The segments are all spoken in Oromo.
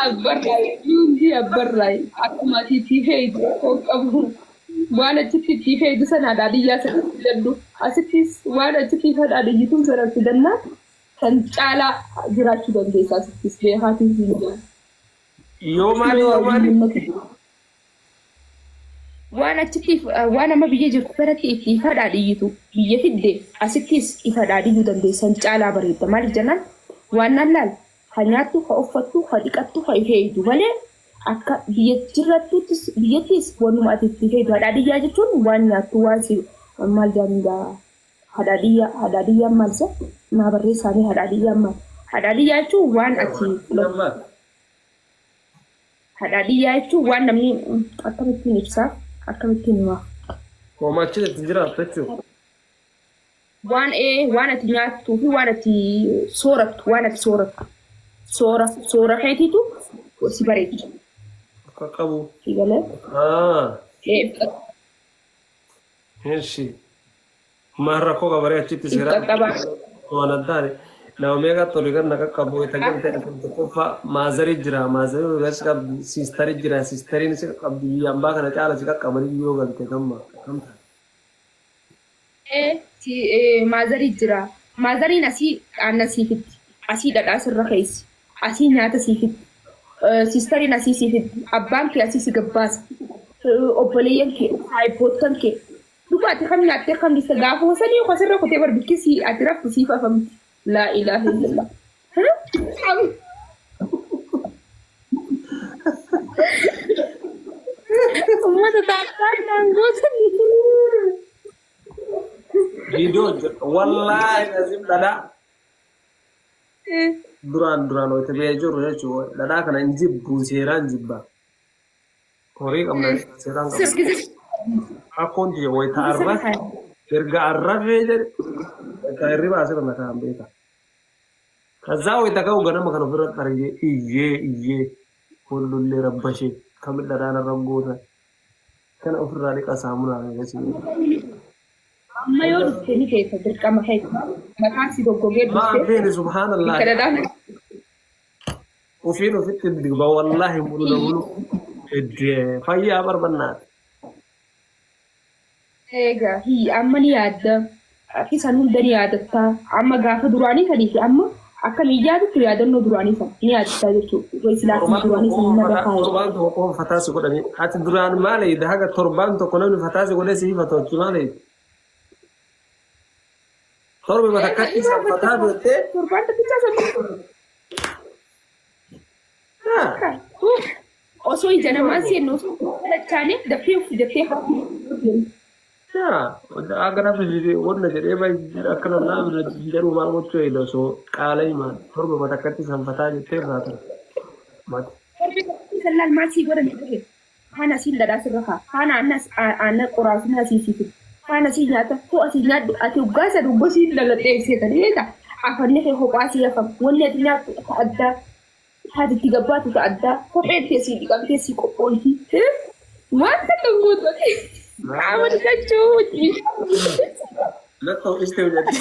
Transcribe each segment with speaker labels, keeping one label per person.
Speaker 1: Abbarrai, yundi abbarrai. Akkuma tiitii feetu qabu. Waan achitti itti feetu sana dhaadhiyyaa sana fidannu. Asittis waan achitti dhaadhiyyituun sana fidannaa kan caalaa jiraachuu dandeessa asittis beekaatiin fiigaa.
Speaker 2: Yoo maali?
Speaker 1: Waan achitti waan amma biyya jirtu biratti itti ifa dhaadhiyyitu biyya fidde asittis ifa dhaadhiyyuu dandeessan caalaa bareedda. Maaliif jennaan waan nan laal kan nyaattu, kan uffattu, kan dhiqattu, kan ifeeyyitu malee akka biyya jirrattuuttis biyyattis wanuma ati itti feetu hadhaadiyyaa jechuun waan nyaattu waan si maal jaaniidha hadhaadiyyaan maal isa naa barreessaanii hadhaadiyyaan maal hadhaadiyyaa jechuun waan ati hadhaadiyyaa jechuun waan namni akkamittiin ibsaa akkamittiin himaa
Speaker 2: Hoomaachila itti jiraatu jechuudha.
Speaker 1: waan ati nyaattuu fi waan ati soorattu waan ati soorattu soora keetiitu si bareecha.
Speaker 2: Akka qabu.
Speaker 1: Sigalee.
Speaker 2: Heershi. Maarra koo gabaree achitti seera. Waan addaani. Nama meeqa tole kan akka qabu itti galtee tokkoffaa maazarii jira. Maazarii irratti qabdi. Siistarii jira. Siistariin si qabdi. Biyyaan baa kana caala si qaqqabanii yoo galte kamma.
Speaker 1: Maazarii jira. Maazariin asii aannan siifitti. Asii dhadhaa sirra keessi. Asii nyaata siifitti. Siistariin asii siifitti. Abbaan kee asii si gabbaasa. Obboleeyyan kee, haayibboottan kee. Dhugaati kam nyaattee kam dhisa gaafa wasanii yookaan sirra kutee barbikkisii ati raftu siif afamti. Laa ilaaha illallah. Uummata taasisaa naangootanii.
Speaker 2: Video wallahi azim dhadhaa. Duraan wayita biyya jiru jechuudha. Dhadhaa kana hin jibbu seeraan jibba. Horii qabna seeraan qabna. Akkoon jiru wayita arraf erga arrafee jedhe ka hirriba asirra kan beeka. Kazaa wayita ka'u ganama kan ofirratti argee iyyee kullullee rabbashee kamil dhadhaan irra goota. Kana ofirraa dhiqa saamunaa agarsiisa.
Speaker 1: Amma yoo dhufte ni keessa dirqama keessa mataan si goggogee dhufte.
Speaker 2: Maafini subhaanallah.
Speaker 1: Kadhadhaan.
Speaker 2: Ufiin ofitti digba wallahi mulu fayyaa barbannaati.
Speaker 1: Egaa amma ni yaadda isaan hunda ni yaadatta amma gaafa duraanii sadii fi amma akka miidiyaatti yaadannoo duraanii sana ni yaadatta jechuudha. Islaatii duraanii sana nama kaa'e.
Speaker 2: Torbaan tokko fataasi godhanii ati duraan maali haga torbaan tokko namni fataasi godhee si fatoochi maali? Torbi matakkaatti isaan fataa beektee?
Speaker 1: Torbaan tokkicha sana. Osoo ija namaan seennu osoo lachaanii dafee of jettee hafu.
Speaker 2: Agana fi wanda jedhee baay'ee akka lallaa bira jedhu maal gochuu eegda osoo qaala himaan torba matakkaatti isaan fataa jettee baatan.
Speaker 1: Torbi tokkicha laal maal sii godhan jettee? Haana siin dhadhaa sirra kaa. Haana aannan qoraasuma asii siitu. Haana sii nyaata ho'a sii nyaadhu ati uggaasa dubbo sii dalattee seetan eega. Afanni kee kophaa sii hafam. Wanni ati nyaattu akka addaa. Haati itti gabbaatu ta'a addaa. Kopheen teessii dhiqamtee sii qophoolti. Wanta kan gootu. Qaama dhiqachuu.
Speaker 2: Lakkoo istee hojjetti.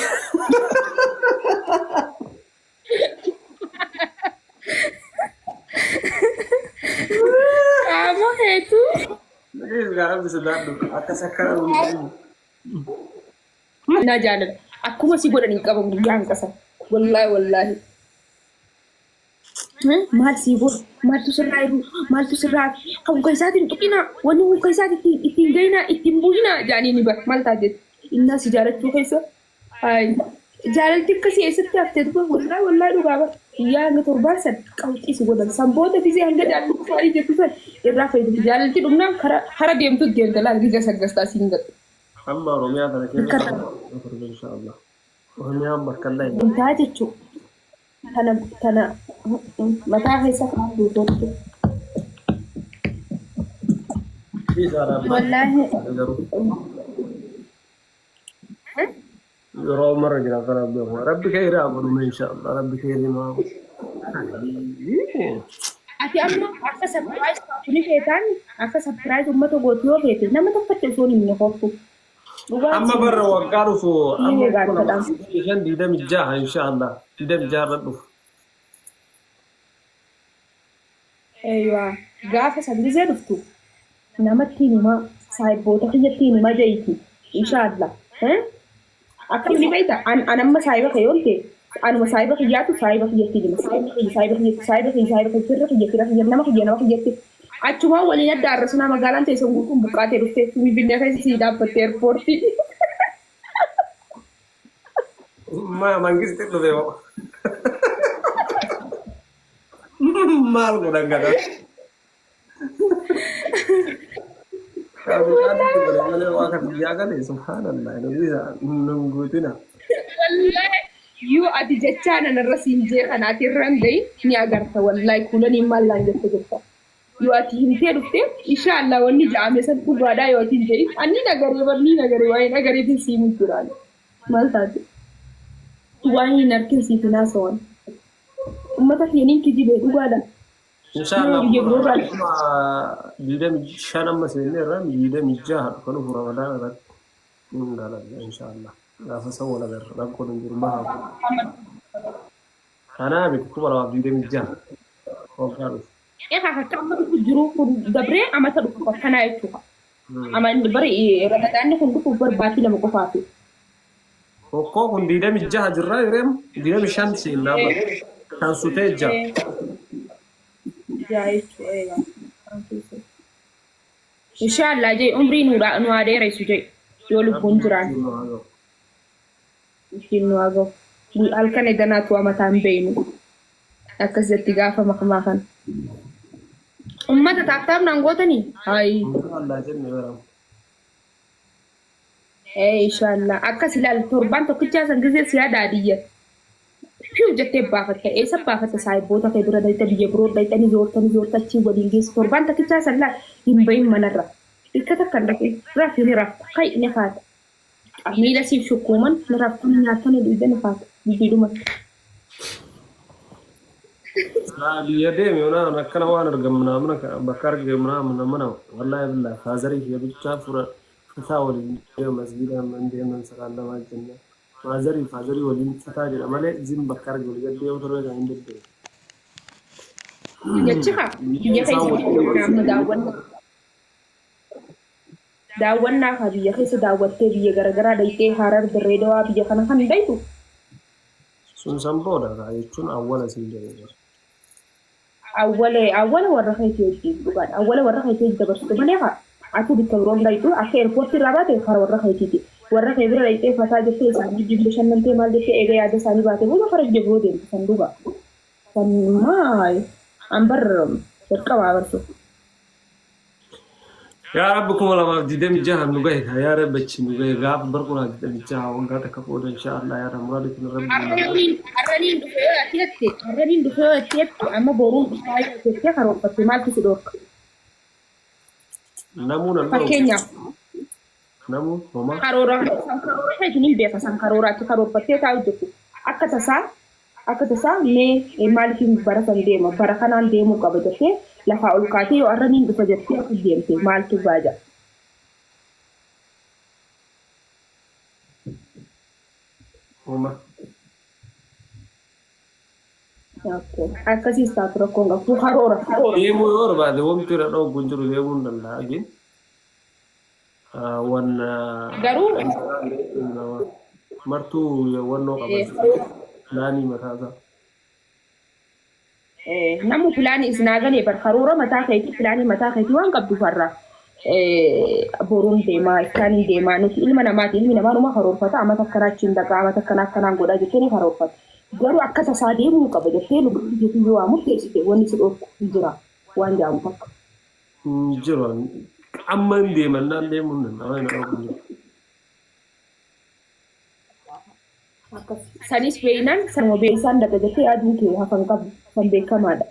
Speaker 1: Qaama heetu.
Speaker 2: Gaara bisa daadhu akka sakkara hundinuu.
Speaker 1: Na jaalala. Akkuma si godhanii qaban guyyaan qasa. Wallaahi. Maal sii godhu? Maaltu sirraa jiru? Maaltu sirraa kan muka isaatiin tuqinaa? Wanni muka isaatiin ittiin gahina ittiin bu'inaa jaanii ni bara. Maal taate? Innaa si jaalachuu keessa. Jaalalti akkasii eessatti haftee dhufa? Wallaahi dhugaa bara. Guyyaa hanga torbaan san qawwii si godhan. Sanboota fisee hanga jaallu fa'aa jettu san irraa fayyadamu. Jaalalti dhumnaan hara deemtu deemta laal gija saggastaa siin gadhu.
Speaker 2: Amma Oromiyaa kana keessa inshallah. Oromiyaan bakka illee.
Speaker 1: Intaa jechuudha. Tana mataa keessa kan duubattu. Wallaahi.
Speaker 2: Yeroo marra jira kana beeku. Rabbi khayraa godhume inshallah. Rabbi khayrii maa.
Speaker 1: ati amma akka surprise kuni feetaan akka surprise ummata gootu yoo feete nama tokkotti osoo hin himne
Speaker 2: أما برا وقالوا فو أما كنا عشان دي دم الجاه إن شاء الله دي دم جاه ردوا
Speaker 1: أيوة قافة سبزة دفتو نمتيني ما سايبوتا خيجتيني ما جايتي إن شاء الله ها أكمل لي بيتا أنا ما سايبة خيولتي أنا ما سايبة خيجاتو سايبة خيجتيني سايبة كيرة خيجتي نما خيجتي أشوفها ولي ندار رسنا مقالان تيسوقكم بقاتي رفتي مي بنفسي سيدا بتير بورتي
Speaker 2: ما manggis itu deh mal kurang kata kalau kan itu benar-benar wakat dia kan ya subhanallah itu bisa nunggu itu nah
Speaker 1: wallahi yu ati jechana na rasinje kana tirran dai ni agarta wallahi kulani mallan jetta yu ati hinte dufte insha Allah wani jame san ku gada yo tin je anni nagare wai nagare tin simu turan malta wani narkin sitina sawan ummata kenin kiji be dugada
Speaker 2: إن شاء الله جيدا شان مسلين رام جيدا مجاه كانوا في رمضان رد من قال إن شاء الله لا فسوا ولا غير رقم الجرمها أنا بكتب على جيدا مجاه وقالوا
Speaker 1: إيه حتى أما تجرو دبرة أما تروح كنا يشوفها أما دبرة رمضان نكون كفر باتي لما كفافي
Speaker 2: وكون جيدا مجاه جرا يرم جيدا مشان سينا كان سوتيجا إن شاء الله جاي عمري نوادي رئيس جاي يولو بونجران يمكن نواجه الكن دنات ومتان بينه أكز التجافة مخماخن أمة تعتبر نانغوتني هاي إن شاء الله أكز لا التربان تكتشا سنجزء سيادة عادية شو جتة بافتة إيه سب بافتة سايبوتا كبيرة دايتا بيجبرو دايتا نزورتا تشي ودينجيس توربان تكتشا سلا ينبين منرة الكتا كندك رافي نرافت قاي نفات أميلا سيف شكومن نرافت من ياتن الإيدا نفات بيجيدو مات بيدي ميونا نكنا وانا رقمنا منك بكار رقمنا منا والله بالله فازري هي بتشافر فتاول يوم مسجدا من دين سكان ما الجنة فازري ولين فتاجر أمالي زين بكار جولي قد يوتر وجه عند الدين
Speaker 1: يتشكا يكيس daawwannaa fi biyya keessa daawwattee biyya garaagaraa dhayxee Harar Dirreedawaa biyya kana kan dhaytu
Speaker 2: sun samboodha jechuun awwala siin jedhee
Speaker 1: awwala warra keetii hojii dhugaadha awwala warra keetii dabarsitu malee haa ati bikka biroon dhaytu akka eerpoortii irraa baate kara warra keetiiti warra kee bira dhayxee fataa jettee isaanii jibbi shannantee maal jettee eega yaada isaanii baate booda fara ija biroo deemtu san dhuga san maal ambar jalqabaa barsu
Speaker 2: يا ربكم والله ما بدي دم جهة نجاهك يا رب بتشي نجاهك غاب بركونا دم جهة وانقاطع كفود إن شاء الله يا رب مرادك من رب
Speaker 1: أرنين دخوة تيت أما بورون شاي تيت كارو بتمال تسدوك
Speaker 2: نمونا
Speaker 1: فكينيا
Speaker 2: نمو ماما
Speaker 1: كارورا هاي جنين بيتا سان كارورا تكارو بتيت أوجكو أكتسا مي مالكين بركان ديما بركان ديمو كابتة lafa olkaatee yoo arraniin dhufa jettee akka deemte maaltu baaja akkasiis taatu rakkoon qabdu karoora
Speaker 2: deemuu yoo barbaade wamtu irra dhoogu jiru deemuu hin danda'a gin
Speaker 1: garuu
Speaker 2: martuu wannoo qabatu naanii mataasaa
Speaker 1: namu filaani isnaagane bar karoora mataa keetii filaani mataa keetii waan qabdu farra boruun deemaa iskaanii deemaa nuti ilma namaa numa karoorfata amma takkaraachiin dagaa amma takkanaan godhaa jettee ni karoorfata garuu akka tasaa deemuu qaba jettee lubbuun jeetii yoo murteessite wanni si dhorku jira waan jaamu takka.
Speaker 2: Jira amma hin deeman naan deemuu hin danda'u.
Speaker 1: Sanis beeynan sanuma beeksaan daga jettee aduun kee hafan qabu kan beekamaadha.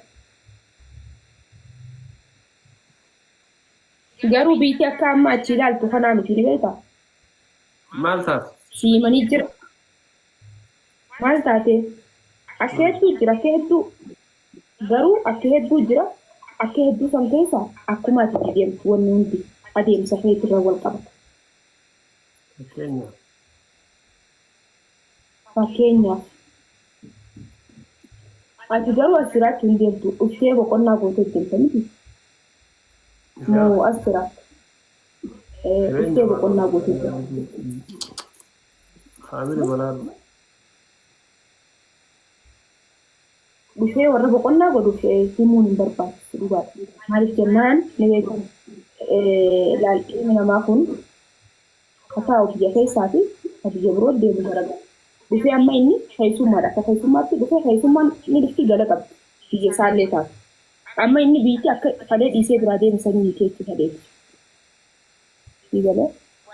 Speaker 1: Garuu biitii akka amma achi ilaaltu kanaa miti ni beektaa?
Speaker 2: Maal taate?
Speaker 1: Siimanii jira. Maal taate? Akka hedduu jira akka hedduu garuu akka hedduu jira akka hedduu san keessa akkuma ati adeemtu wanni hundi adeemsa keetirra wal qabata. Fakkeenyaaf ati garuu asirratti hin deemtu dhuftee boqonnaa gootee deemta miti. Moo asirratti dhuftee boqonnaa gootee deemta.
Speaker 2: Haamili manaan.
Speaker 1: Dhufee warra boqonnaa godhuuf himuun hin barbaachisu dhugaadha. Maaliif jennaan ni beekamu ilaalchi namaa kun kataa biyya keessaa fi biyya biroo deemu garagara. Dhufee amma inni keessummaadha. Akka keessummaatti dhufee keessummaan ni dhufti gala qabdi biyya isaallee taatu. Amma inni biyyi akka falee dhiisee biraa deemsanii ni keessa falee. Ni gala.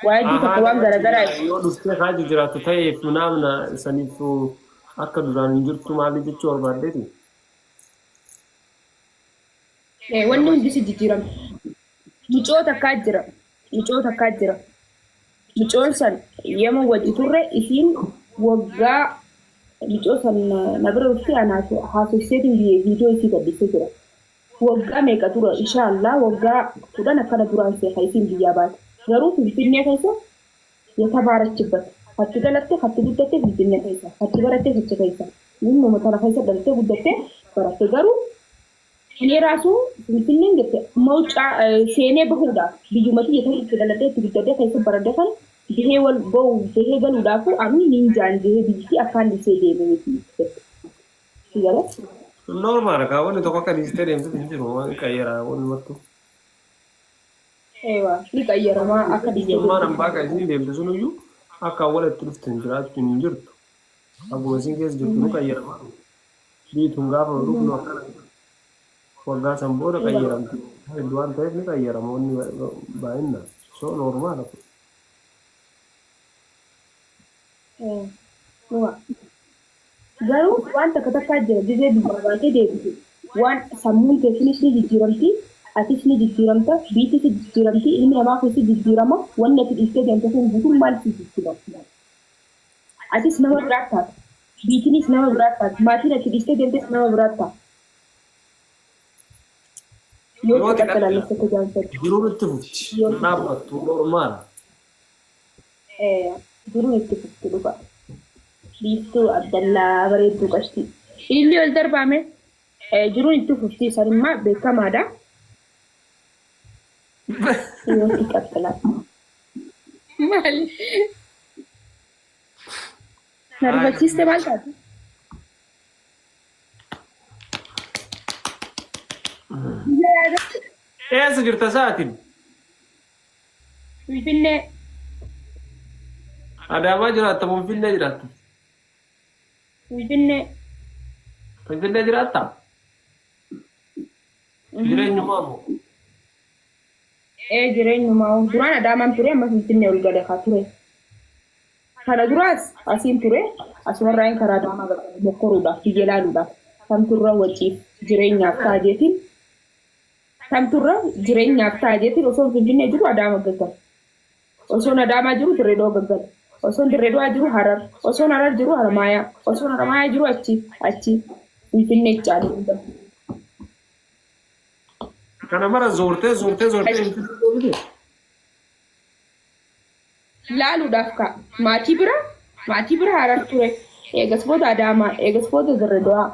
Speaker 1: Waajjii tokko waan garagaraa.
Speaker 2: Yoo dhuftee kaaju jiraatu ta'eef naamna saniif akka duraan hin jirtu maali jechuu barbaaddeeti?
Speaker 1: Wanni hundi si jijjiirama. Micoota akkaa jira. Micoota akkaa jira. Micoon san yema wajji turre isiin waggaa micoo san na bira dhufte anaatu haasofseetiin viidiyoo isii gadhiisee jira. Waggaa meeqa tura inshaallah waggaa 10 akkana duraan seeqa isiin biyyaa baate. Garuu Finfinnee keessa የተማረችበት hatti galatte hatti guddatte Finfinnee keessa hatti baratte ficha keessa inni matara keessa dhalte guddatte baratte garuu inni raasu Finfinnee gette mawca seenee bahuudhaaf biyyumatti itti dhalatte itti guddatte keessa baradde kan bihee wal ba'u bihee galuudhaaf amni ninjaan bihee biyyi akkaan disee deeme miti.
Speaker 2: Normaal ka wanni tokko akka dhiistee deemtu hin jiru waan qayyaraa wanni martu.
Speaker 1: Ni qayyaramaa akka dhiistee.
Speaker 2: Maan hambaa kan isin deemtu sunuyyuu akka walitti dhufte hin jiraattu hin jirtu. Akkuma isin keessa jirtu nu qayyaramaa. Biituun gaafa ruknu akkana waggaa san booda qayyaramti. Hedduu waan ta'eef ni qayyarama wanni baay'inaan. So normaala.
Speaker 1: Garuu waan takka takkaa jira dibee biyyaa baatee deebisu waan sammuun teessinis ni jijjiiramti atis ni jijjiiramta biitis ni jijjiiramti ilmi namaa keessi jijjiirama wanni ati dhiistee deemte sun guutuun maal si jijjiirama. Atis nama biraa taata biitinis nama biraa taata maatiin ati dhiistee deemtes nama biraa taata. Yoo qaqqalalleessa tajaajilatti.
Speaker 2: Jiruun itti fufti. Dhaabbattu normaala.
Speaker 1: Jiruun itti fufti dhufa. Biiftuu Abdallaa bareedduu qashti. Ilmi ol darbaame jiruun itti fufti sanimmaa beekamaadha. Yoo itti qaqqalaa. Maali? Narbachiiste maal taate?
Speaker 2: Eessa jirta sa'aatiin?
Speaker 1: Finfinnee.
Speaker 2: Adaamaa jiraatta moo Finfinnee jiraatta?
Speaker 1: Finfinnee.
Speaker 2: Finfinnee jiraatta? Jireenyumaa moo?
Speaker 1: Jireenyumaa duraan Adaamaan ture amma Finfinnee ol gale haa ture. Kana duraas asiin ture asumarraan karaa Adaamaa gadi mokkoruudhaaf biyya ilaaluudhaaf kan turre waciif jireenyaaf taajeetiin kan turre jireenyaaf taajeetiin osoo Finfinnee jiru Adaamaa gaggala. Osoo Adaamaa jiru Dirreedoo gaggala. Osoo Dirreedoo jiru Harar. Osoo Harar jiru Haramayaa. Osoo Haramayaa jiru achi Finfinnee caalu.
Speaker 2: Kana mara zoortee.
Speaker 1: Laaluudhaaf ka maatii bira Harar ture. Eegas booda Adaamaa, eegas booda Dirreedoo,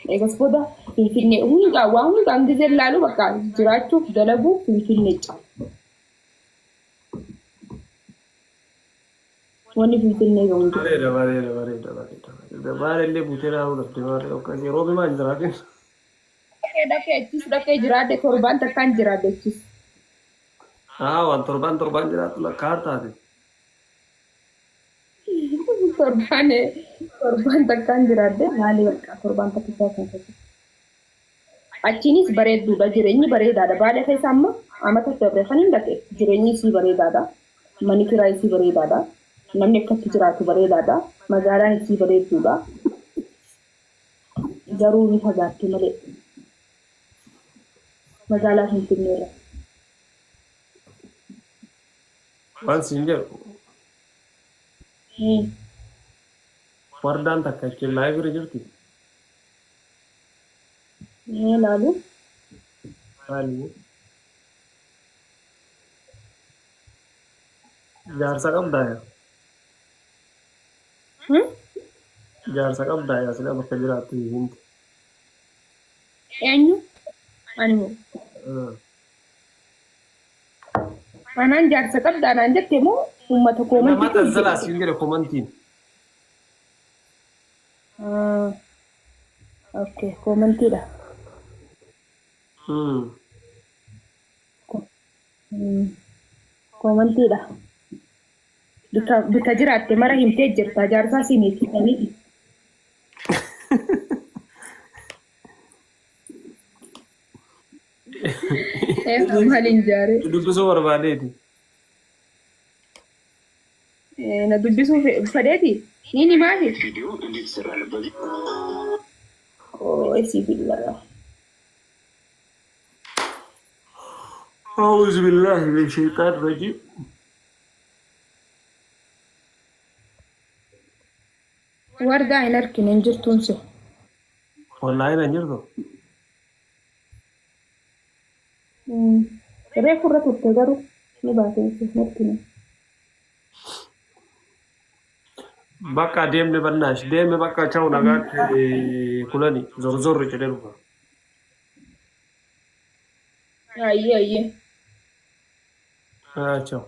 Speaker 1: eegas booda Finfinnee. Waan hundaan gisee laalu bakka jiraachuuf dalaguuf Finfinnee caalu. Wanni Finfinnee gahuun jiru.
Speaker 2: Bareeda. Bareellee buutee laaluu dhabde malee akkasii yeroo bimaa hin jiraatin.
Speaker 1: Dhaqee jiraadde torbaan takkaan jiraadde achis.
Speaker 2: Waan torbaan jiraatu lakkaa'aa taate.
Speaker 1: Torbaan takkaan jiraadde maali bakka torbaan takkisaa kan ta'e. Achiinis bareedduudha jireenyi bareedaadha baadiyyaa keessa amma amata dabre kan hin dhaqe jireenyi isii bareedaadha manni kiraa isii bareedaadha. Namni akkatti jiraatu bareedaadha. Magaalaan isii bareedduudha. Garuu ni fagaatte malee. Magaalaa Finfinneerra.
Speaker 2: Waan siin jedhu. Wardaan takka achiin laayibirri jirti.
Speaker 1: Laalu.
Speaker 2: Maali? Jaarsa qabdaa yaa. Jaarsa qabdaa yaa sila bakka jiraattu himti.
Speaker 1: Eenyu? Ani moo? Anaan jaarsa qabdaa naan jette moo uummata koomantii?
Speaker 2: Nama tazzalaa siin jedhe komantiin.
Speaker 1: Okay, komantiidha. Komantiidha. Bika jiraatte mara himtee jirta jaarsaa siin eegsisanii. Maaliin jaare?
Speaker 2: Dubbisuu barbaadeeti.
Speaker 1: Na dubbisuu fedheeti? Nini maali? Isii bilaa.
Speaker 2: أعوذ بالله من الشيطان الرجيم.
Speaker 1: Wardaa hin argine hin jirtuunse.
Speaker 2: والله أنا نجرده.
Speaker 1: Reefu irra turte garuu ni baatee hin argine.
Speaker 2: Bakka deemne bannash deemne bakka chawu nagaatti kulani zorzorri jedhee dhufa.
Speaker 1: Ayyee ayyee.
Speaker 2: Chawu.